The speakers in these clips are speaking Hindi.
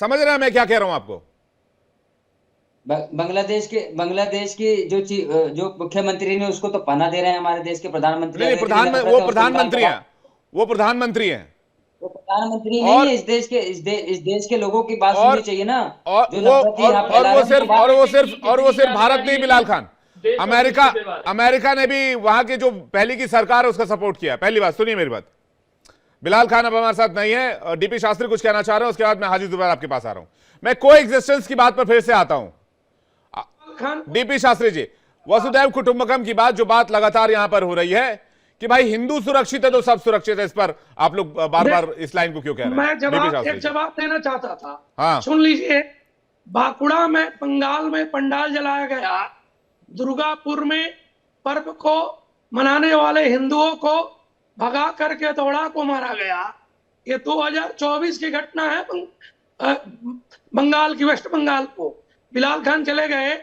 समझ रहे हैं मैं क्या कह रहा हूं आपको? बांग्लादेश की जो मुख्यमंत्री ने उसको तो पनाह दे रहे हैं, हमारे देश के प्रधानमंत्री, नहीं नहीं, अगर इतनी नफरत वो है उससे उनका प्रधानमंत्री जवाब। हैं, वो प्रधानमंत्री हैं। वो प्रधानमंत्री नहीं और है इस देश के, इस देश के लोगों की बात और सुननी चाहिए ना। और जो वो नफरत ही यहाँ और फैला वो रहे हैं उनकी सिर्फ बात। और वो सिर्फ भारत नहीं, बिलाल खान, देश और अमेरिका, विश्व के बारे में। अमेरिका ने भी वहां की जो पहली की सरकार है उसका सपोर्ट किया। पहली बात सुनिए मेरी बात, बिलाल खान अब हमारे साथ नहीं है, डीपी शास्त्री कुछ कहना चाह रहे हैं, उसके बाद मैं हाजी जुबैर आपके पास आ रहा हूं। मैं को एग्जिस्टेंस की बात पर फिर से आता हूं। डीपी शास्त्री जी, वसुधैव कुटुंबकम की बात, जो बात लगातार यहां पर हो रही है कि भाई हिंदू सुरक्षित है तो सब सुरक्षित है, इस पर आप लोग बार बार इस लाइन को क्यों कह रहे हैं? मैं एक जवाब देना चाहता था। हाँ सुन लीजिए, बांकुड़ा में बंगाल में पंडाल जलाया गया, दुर्गापुर में पर्व को मनाने वाले हिंदुओं को भगा करके दौड़ा को मारा गया। ये 2024 की घटना है। बंगाल की, वेस्ट बंगाल को बिलाल खान चले गए,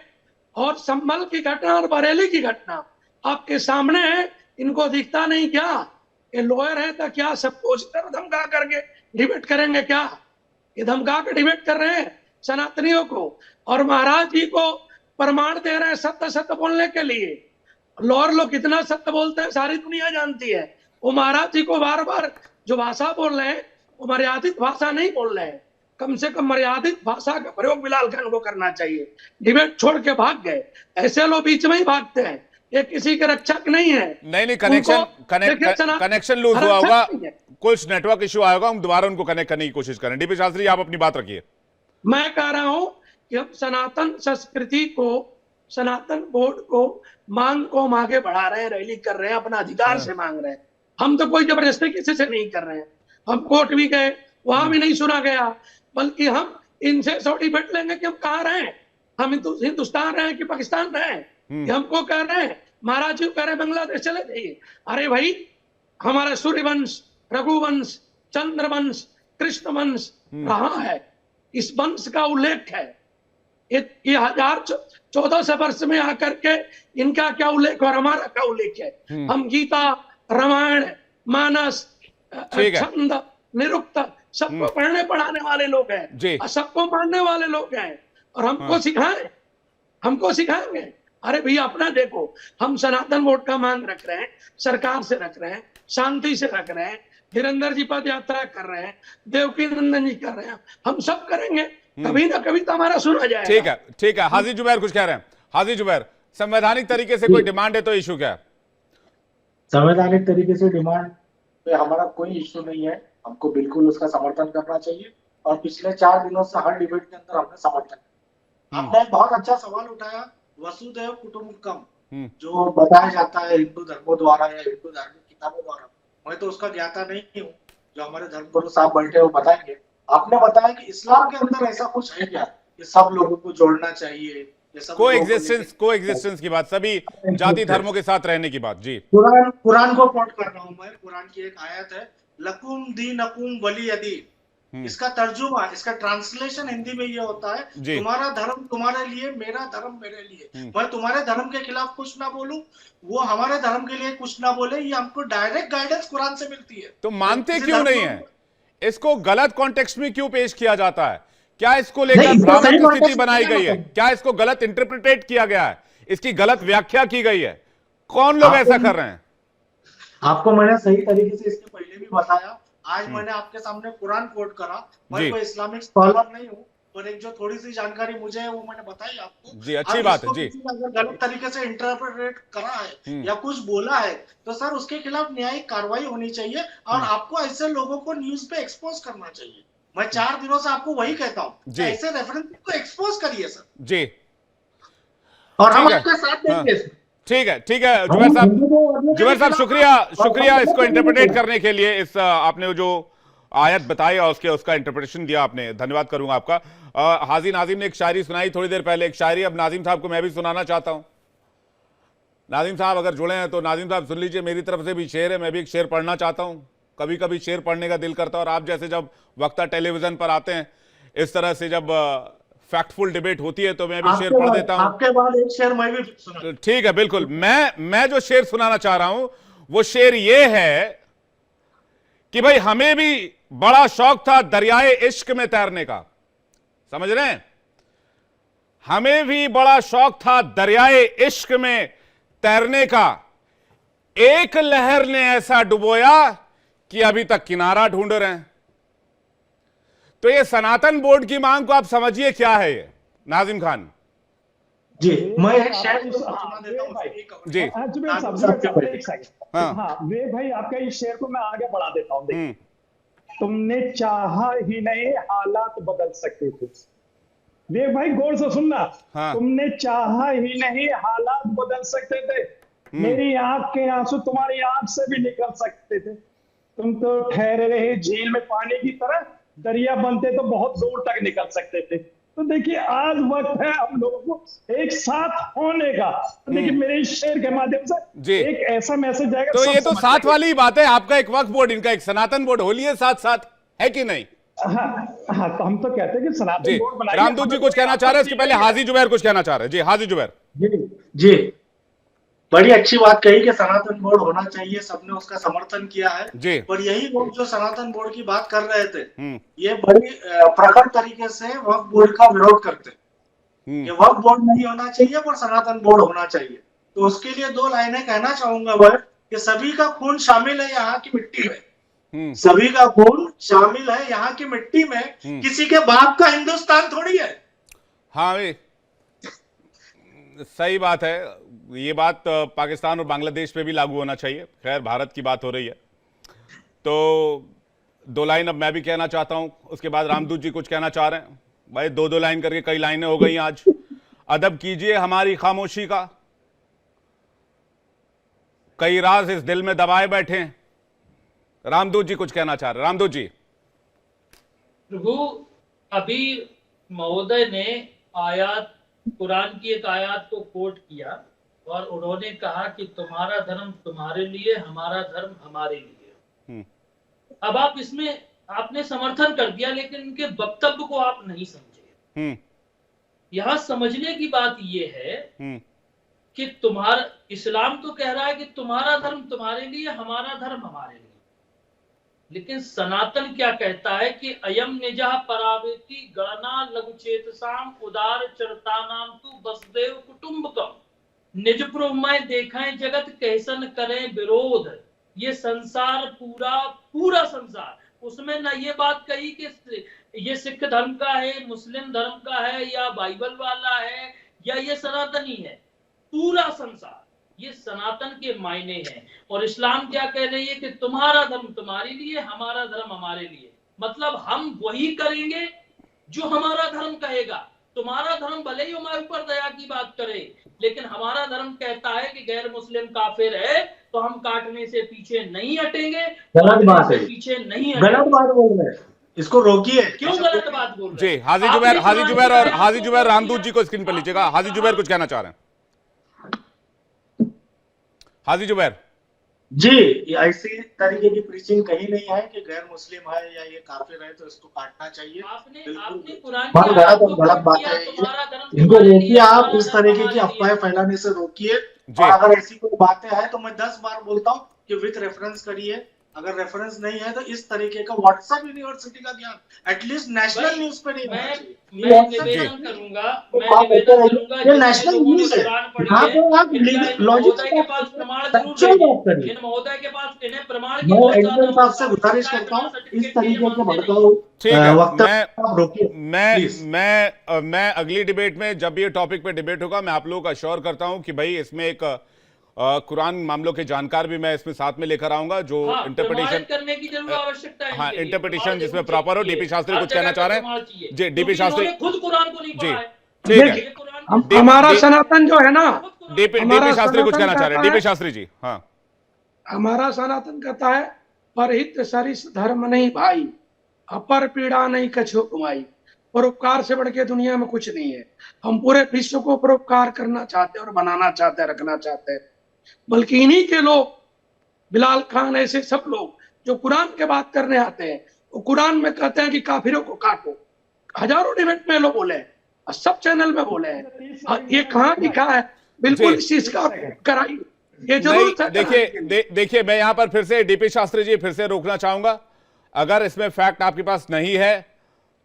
और संभल की घटना और बरेली की घटना आपके सामने है। इनको दिखता नहीं क्या? ये लॉयर है तो क्या सबको उसी तरह धमका करके डिबेट करेंगे क्या? ये धमका के डिबेट कर रहे हैं सनातनियों को, और महाराज जी को प्रमाण दे रहे हैं सत्य सत्य बोलने के लिए। लॉयर लोग कितना सत्य बोलते हैं सारी दुनिया जानती है। वो महाराज जी को बार बार जो भाषा बोल रहे हैं वो मर्यादित भाषा नहीं बोल रहे हैं। कम से कम मर्यादित भाषा का प्रयोग बिलाल खान को करना चाहिए। डिबेट छोड़ के भाग गए। ऐसे लोग बीच में ही भागते हैं, ये किसी के रक्षक नहीं है। नहीं, कनेक्शन लूज हुआ होगा, कुछ नेटवर्क इश्यू आया होगा, हम दोबारा उनको कनेक्ट करने की कोशिश करें। डीपी शास्त्री आप अपनी बात रखिए। मैं कह रहा हूं कि हम सनातन संस्कृति को, सनातन बोर्ड को, मांग को हम आगे बढ़ा रहे हैं, रैली कर रहे हैं, अपना अधिकार से मांग रहे हैं। हम तो कोई जबरदस्ती किसी से नहीं कर रहे हैं। हम कोर्ट भी गए, वहां भी नहीं सुना गया, बल्कि हम इनसे सर्टिफिकेट लेंगे कि हम कहाँ रहे, हम हिंदुस्तान रहे कि पाकिस्तान रहे। कि हमको कह रहे हैं, महाराज जी कह रहे हैं बांग्लादेश चले जाइए। अरे भाई, हमारा सूर्यवंश, रघुवंश, चंद्रवंश, कृष्ण वंश रहा है, इस वंश का उल्लेख है। ये 1400 वर्ष में आकर के इनका क्या उल्लेख और हमारा क्या उल्लेख है? हम गीता, रामायण, मानस, छंद, निरुक्त सबको पढ़ने पढ़ाने वाले लोग हैं, और सबको मानने वाले लोग हैं, और हमको सिखाएं, हमको सिखाएंगे। अरे भैया अपना देखो, हम सनातन वोट का मांग रख रहे हैं, सरकार से रख रहे हैं, शांति से रख रहे हैं, धीरेन्द्र जी पद यात्रा कर रहे हैं, देवकी नंदन जी कर रहे हैं, हम सब करेंगे। कभी ना कभी तो हमारा सुना जाएगा। ठीक है, ठीक है। हाजी जुबैर कुछ कह रहे हैं। हाजी जुबैर, संवैधानिक तरीके से कोई डिमांड है तो इशू क्या है? संवैधानिक तरीके से डिमांड पे हमारा कोई इश्यू नहीं है, हमको बिल्कुल उसका समर्थन करना चाहिए, और पिछले 4 दिनों से हर डिबेट के अंदर हमने समर्थन। आपने एक बहुत अच्छा सवाल उठाया, वसुधैव कुटुंबकम जो बताया जाता है हिंदू धर्मों द्वारा या हिंदू धार्मिक किताबों द्वारा, मैं तो उसका ज्ञाता नहीं हूँ, जो हमारे धर्मगुरु साहब बैठे वो बताएंगे। आपने बताया कि इस्लाम के अंदर ऐसा कुछ है क्या कि सब लोगों को जोड़ना चाहिए? को एग्जिस्टेंस की बात, सभी जाति धर्मों के साथ रहने की बात। जी, कुरान को कोट कर रहा हूं मैं। कुरान की एक आयत है, लकुम दीनकुम वलियदी। इसका तर्जुमा, इसका ट्रांसलेशन हिंदी में ये होता है, तुम्हारा धर्म तुम्हारे लिए, मेरा धर्म मेरे लिए। मैं तुम्हारे धर्म के खिलाफ कुछ ना बोलूं, वो हमारे धर्म के लिए कुछ ना बोले। ये हमको डायरेक्ट गाइडेंस कुरान से मिलती है। तो मानते क्यों नहीं है? इसको गलत कॉन्टेक्स्ट में क्यों पेश किया जाता है? क्या इसको लेकर भ्रामक स्थिति बनाई गई है? क्या इसको गलत इंटरप्रिटेट किया गया है? इसकी गलत व्याख्या की गई है? कौन लोग ऐसा कर रहे हैं? आपको मैंने सही तरीके से इसके पहले भी बताया। आज मैंने आपके सामने कुरान कोट करा। मैं कोई इस्लामिक स्कॉलर नहीं हूँ, पर एक जो थोड़ी सी जानकारी मुझे है वो मैंने बताई आपको। जी, अच्छी बात है। जी, अगर गलत तरीके से इंटरप्रेट करा है या कुछ बोला है तो सर उसके खिलाफ न्यायिक कार्रवाई होनी चाहिए, और आपको ऐसे लोगों को न्यूज पे एक्सपोज करना चाहिए। मैं 4 दिनों से आपको वही कहता हूँ, ऐसे रेफरेंस को एक्सपोज करिए सर जी, और हम आपके साथ देंगे। ठीक है, ठीक है जुबैर साहब, शुक्रिया इसको इंटरप्रेट करने के लिए। इस आपने जो आयत बताई और उसका इंटरप्रिटेशन दिया आपने, धन्यवाद करूंगा आपका। हाजी नाजिम ने एक शायरी सुनाई थोड़ी देर पहले, एक शायरी अब नाजिम साहब को मैं भी सुनाना चाहता हूं। नाजिम साहब अगर जुड़े हैं तो नाजिम साहब सुन लीजिए, मेरी तरफ से भी शेर है, मैं भी एक शेर पढ़ना चाहता हूं। कभी कभी शेर पढ़ने का दिल करता है, और आप जैसे जब वक्ता टेलीविजन पर आते हैं, इस तरह से जब फैक्टफुल डिबेट होती है तो मैं भी शेर पढ़ देता हूं। आपके बाद एक शेर मैं भी सुना। ठीक है, बिल्कुल। मैं जो शेर सुनाना चाह रहा हूं वो शेर ये है कि भाई हमें भी बड़ा शौक था दरियाए इश्क में तैरने का, समझ रहे हैं? हमें भी बड़ा शौक था दरियाए इश्क में तैरने का, एक लहर ने ऐसा डुबोया कि अभी तक किनारा ढूंढ रहे हैं। तो ये सनातन बोर्ड की मांग को आप समझिए क्या है ये, नाजिम खान जी। मैं एक शेयर सुना देता हूं जी। हाँ वे भाई आपका इस शेयर को मैं आगे बढ़ा देता हूं। देखिए, तुमने चाहा ही नहीं हालात बदल सकते थे। वे भाई गौर से सुनना। हाँ। तुमने चाहा ही नहीं हालात बदल सकते थे। मेरी आंख के आंसू तुम्हारी आंख से भी निकल सकते थे। तुम तो ठहरे रहे झील में पानी की तरह, दरिया बनते तो बहुत दूर तक निकल सकते थे। तो देखिए, आज वक्त है हम लोगों को एक साथ होने का। तो देखिए, मेरे इस शेर के माध्यम से एक ऐसा मैसेज जाएगा। तो ये तो साथ वाली ही बात है, आपका एक वक्फ बोर्ड, इनका एक सनातन बोर्ड, होलिए साथ साथ, है कि नहीं? हाँ, तो हम तो कहते हैं कि सनातन बोर्ड बनाइए। रामदूत जी कुछ कहना चाह रहे हैं, इसके पहले हाजी जुबैर कुछ कहना चाह रहे हैं। जी हाजी जुबैर। जी, बड़ी अच्छी बात कही कि सनातन बोर्ड होना चाहिए, सबने उसका समर्थन किया है जी। पर यही लोग जो सनातन बोर्ड की बात कर रहे थे, ये बड़ी प्रखर तरीके से वक्फ बोर्ड का विरोध करते हैं। ये वक्फ बोर्ड नहीं होना चाहिए पर सनातन बोर्ड होना चाहिए। तो उसके लिए दो लाइनें कहना चाहूंगा मैं कि सभी का खून शामिल है यहाँ की मिट्टी में, सभी का खून शामिल है यहाँ की मिट्टी में, किसी के बाप का हिंदुस्तान थोड़ी है। हाँ भाई, सही बात है। ये बात पाकिस्तान और बांग्लादेश पे भी लागू होना चाहिए। खैर, भारत की बात हो रही है तो दो लाइन अब मैं भी कहना चाहता हूं, उसके बाद रामदूत जी कुछ कहना चाह रहे हैं। भाई दो लाइन करके कई लाइनें हो गई आज। अदब कीजिए हमारी खामोशी का, कई राज इस दिल में दबाए बैठे हैं। रामदूत जी कुछ कहना चाह रहे हैं। रामदूत जी। प्रभु, अभी महोदय ने आयात, कुरान की एक आयत को कोट किया और उन्होंने कहा कि तुम्हारा धर्म तुम्हारे लिए, हमारा धर्म हमारे लिए। अब आप इसमें आपने समर्थन कर दिया, लेकिन उनके वक्तव्य को आप नहीं समझे। यहां समझने की बात यह है कि तुम्हारा इस्लाम तो कह रहा है कि तुम्हारा धर्म तुम्हारे लिए, हमारा धर्म हमारे लिए, लेकिन सनातन क्या कहता है कि अयम निजा परावेति गणना लघुचेतसाम उदार चरतानाम तु वसुदेव कुटुंबकम निज प्रभुमय देखें जगत कैसन करें विरोध। ये संसार पूरा संसार, उसमें ना ये बात कही कि ये सिख धर्म का है, मुस्लिम धर्म का है, या बाइबल वाला है, या ये सनातनी है। पूरा संसार, ये सनातन के मायने हैं। और इस्लाम क्या कह रही है कि तुम्हारा धर्म तुम्हारे लिए, हमारा धर्म हमारे लिए। मतलब हम वही करेंगे जो हमारा धर्म कहेगा। तुम्हारा धर्म भले ही हमारे ऊपर दया की बात करे, लेकिन हमारा धर्म कहता है कि गैर मुस्लिम काफिर है तो हम काटने से पीछे नहीं हटेंगे। गलत बात है, पीछे नहीं, गलत बात बोल रहे हैं, इसको रोकिए। क्यों गलत बात बोल रहे हैं? जी हाजी जुबैर और हाजी जुबैर, रामदूत जी को स्क्रीन पर लीजिएगा। हाजी जुबैर कुछ कहना चाह रहे हैं। हाजी जुबैर जी, ऐसी तरीके की प्रीचिंग कहीं नहीं है कि गैर मुस्लिम है या ये काफिर है तो इसको काटना चाहिए। आपने कुरान गलत बात है, इनको रोकिए। आप इस तरीके की अफवाहें फैलाने से रोकिए। और अगर ऐसी कोई बातें हैं तो मैं 10 बार बोलता हूँ कि विथ रेफरेंस करिए। अगर रेफरेंस नहीं है तो इस तरीके का व्हाट्सएप यूनिवर्सिटी का ज्ञान एटलीस्ट नेशनल न्यूज पे नहीं होना चाहिए। मैं निवेदन करूंगा ये नेशनल न्यूज है, यहाँ पे आप लॉजिक के पास प्रमाण इन महोदय के पास इन्हें प्रमाण मैं एडिटर साहब से गुजारिश करता हूँ इस तरीके के भड़काऊ वक्तव्य रोकिए। मैं अगली डिबेट में जब ये टॉपिक पे डिबेट होगा, मैं आप लोगों को अश्योर करता हूं कि भाई इसमें एक कुरान मामलों के जानकार भी मैं इसमें साथ में लेकर आऊंगा, जो इंटरप्रिटेशन करने की जरूर आवश्यकता है। हाँ, इंटरप्रिटेशन जिसमें प्रॉपर हो। डीपी शास्त्री कुछ कहना चाह रहे हैं। जी डीपी शास्त्री खुद कुरान को नहीं पढ़ा है। ठीक है, हमारा सनातन जो है ना, डीपी शास्त्री कुछ कहना चाह रहे हैं। डीपी शास्त्री जी। हाँ, हमारा सनातन कहता है परहित सरिस धर्म नहीं भाई, अपर पीड़ा नहीं कछो कमाई। परोपकार से बढ़ के दुनिया में कुछ नहीं है। हम पूरे विश्व को परोपकार करना चाहते हैं और बनाना चाहते हैं, रखना चाहते हैं। बल्कि इन्हीं के लोग, बिलाल खान ऐसे सब लोग जो कुरान के बात करने आते हैं, वो कुरान में कहते हैं कि काफिरों को काटो। हजारों डिबेट में लोग बोले हैं, सब चैनल में बोले हैं। ये कहाँ लिखा है? बिल्कुल इस चीज का कराई ये जरूर। देखिए मैं यहां पर फिर से डीपी शास्त्री जी फिर से रोकना चाहूंगा। अगर इसमें फैक्ट आपके पास नहीं है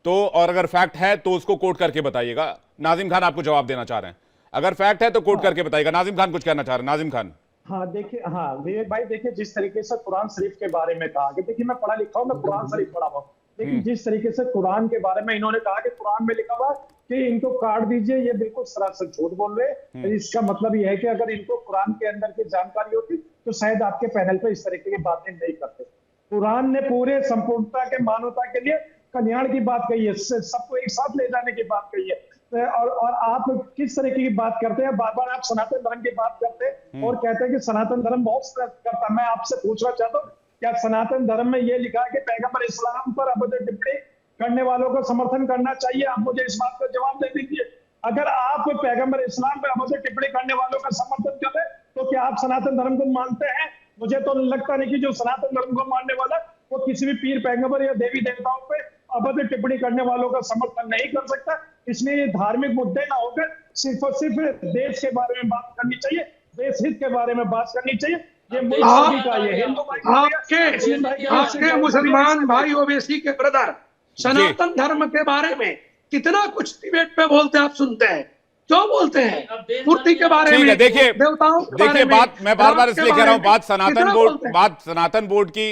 तो और अगर फैक्ट है तो उसको कोट करके बताइएगा। नाजिम खान आपको जवाब देना चाह रहे हैं, अगर फैक्ट है तो कोट करके बताइएगा। नाजिम खान कुछ कहना चाह रहे हैं। नाजिम खान। हाँ देखिए, हाँ विवेक भाई देखिए, जिस तरीके से कुरान शरीफ के बारे में कहा कि देखिए मैं पढ़ा लिखा हूँ, मैं कुरान शरीफ पढ़ा हुआ, लेकिन जिस तरीके से कुरान के बारे में इन्होंने कहा कि कुरान में लिखा हुआ कि इनको काट दीजिए, ये बिल्कुल सरासर झूठ बोल रहे हैं। इसका मतलब ये है कि अगर इनको कुरान के अंदर की जानकारी होती तो शायद आपके पैनल पे इस तरीके की बातें नहीं करते। कुरान ने पूरे संपूर्णता के मानवता के लिए कल्याण की बात कही है, सबको एक साथ ले जाने की बात कही है। और आप किस तरीके की बात करते हैं, बार बार आप सनातन धर्म की बात करते हैं और कहते हैं कि सनातन धर्म बहुत करता है। मैं आपसे पूछना चाहता हूँ, क्या सनातन धर्म में ये लिखा है कि पैगंबर इस्लाम पर अभद्र टिप्पणी करने वालों का समर्थन करना चाहिए? आप मुझे इस बात का जवाब दे दीजिए। अगर आप पैगंबर इस्लाम पर अभद्र टिप्पणी करने वालों का समर्थन करें तो क्या आप सनातन धर्म को मानते हैं? मुझे तो लगता नहीं कि जो सनातन धर्म को मानने वाला वो किसी भी पीर पैगंबर या देवी देवताओं पे अभद्र टिप्पणी करने वालों का समर्थन नहीं कर सकता। इसलिए ये धार्मिक मुद्दे ना होकर सिर्फ और सिर्फ देश के बारे में बात करनी चाहिए, देश हित के बारे में बात करनी चाहिए। ये मुल्क का ये हिंदू आपके मुसलमान भाई ओबीसी के ब्रदर सनातन धर्म के बारे में कितना कुछ डिबेट पे बोलते हैं, आप सुनते हैं, क्यों बोलते हैं? मूर्ति के बारे में, देखिए देवताओं के बारे देखिए में, बात मैं बार बार इसलिए कह रहा हूं, बात कितना सनातन बोर्ड की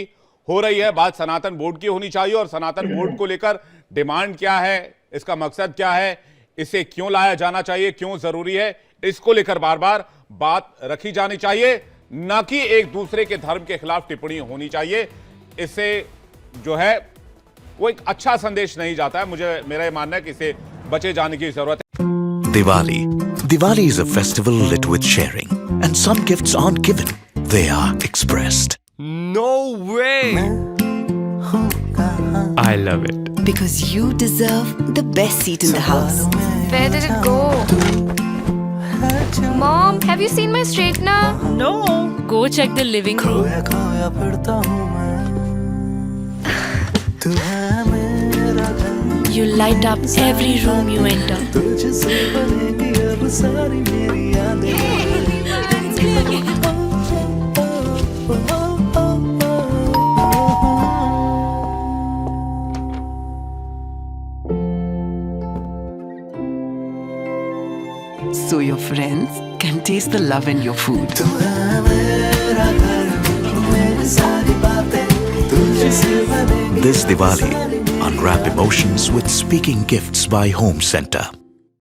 हो रही है, बात सनातन बोर्ड की होनी चाहिए। और सनातन बोर्ड को लेकर डिमांड क्या है, इसका मकसद क्या है, इसे क्यों लाया जाना चाहिए, क्यों जरूरी है, इसको लेकर बार बार बात रखी जानी चाहिए, न कि एक दूसरे के धर्म के खिलाफ टिप्पणी होनी चाहिए। इससे जो है वो एक अच्छा संदेश नहीं जाता है। मेरा ये मानना है कि इसे बचे जाने की जरूरत है। Diwali is a festival lit with sharing, and some gifts aren't given, they are expressed. No way! I love it. Because you deserve the best seat in the house. Where did it go? Mom, have you seen my straightener? No. Go check the living room. You light up every room you enter. So your friends can taste the love in your food. This Diwali, unwrap emotions with Speaking Gifts by Home Center.